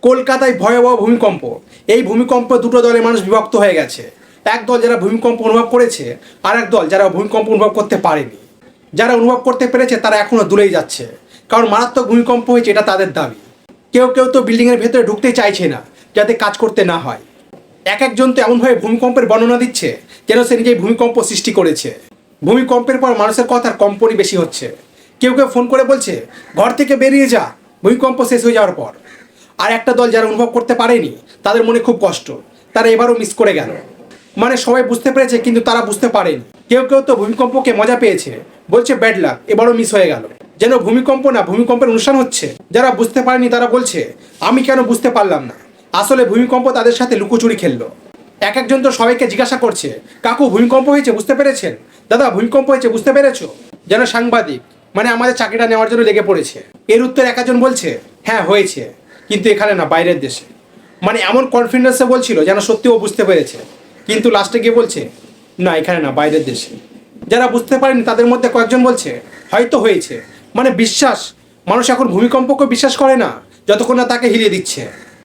কলকাতায় ভয়াবহ ভূমিকম্প। এই ভূমিকম্প দুটো দলে মানুষ বিভক্ত হয়ে গেছে। এক দল যারা ভূমিকম্প অনুভব করেছে, আর এক দল যারা ভূমিকম্প অনুভব করতে পারেনি। যারা অনুভব করতে পেরেছে তারা এখনও দূরেই যাচ্ছে, কারণ মারাত্মক ভূমিকম্প হয়েছে এটা তাদের দাবি। কেউ কেউ তো বিল্ডিংয়ের ভেতরে ঢুকতে চাইছে না, যাতে কাজ করতে না হয়। এক একজন তো এমনভাবে ভূমিকম্পের বর্ণনা দিচ্ছে যেন সে নিজেই ভূমিকম্প সৃষ্টি করেছে। ভূমিকম্পের পর মানুষের কথার কম্পনই বেশি হচ্ছে। কেউ কেউ ফোন করে বলছে ঘর থেকে বেরিয়ে যা ভূমিকম্প শেষ হয়ে যাওয়ার পর। আর একটা দল যারা অনুভব করতে পারেনি তাদের মনে খুব কষ্ট, তারা এবারও মিস করে গেল। মানে সবাই বুঝতে পেরেছে কিন্তু তারা বুঝতে পারেনি। কেউ কেউ তো ভূমিকম্পকে মজা পেয়েছে, বলছে ব্যাড লাক, এবারও মিস হয়ে গেল, যেন ভূমিকম্প না ভূমিকম্পের অনুষ্ঠান হচ্ছে। যারা বুঝতে পারেনি তারা বলছে আমি কেন বুঝতে পারলাম না, আসলে ভূমিকম্প তাদের সাথে লুকোচুরি খেললো। এক একজন তো সবাইকে জিজ্ঞাসা করছে কাকু ভূমিকম্প হয়েছে বুঝতে পেরেছেন, দাদা ভূমিকম্প হয়েছে বুঝতে পেরেছো, যেন সাংবাদিক মানে আমাদের চাকরিটা নেওয়ার জন্য লেগে পড়েছে। এর উত্তর এক একজন বলছে হ্যাঁ হয়েছে, কিন্তু এখানে না, বাইরের দেশে। মানে এমন কনফিডেন্সে বলছিল যেন সত্যিও বুঝতে পেরেছে, কিন্তু লাস্টে গিয়ে বলছে না এখানে না, বাইরের দেশে। যারা বুঝতে পারেনি তাদের মধ্যে কয়েকজন বলছে হয়তো হয়েছে। মানে বিশ্বাস, মানুষ এখন ভূমিকম্পকে বিশ্বাস করে না যতক্ষণ না তাকে হিলিয়ে দিচ্ছে।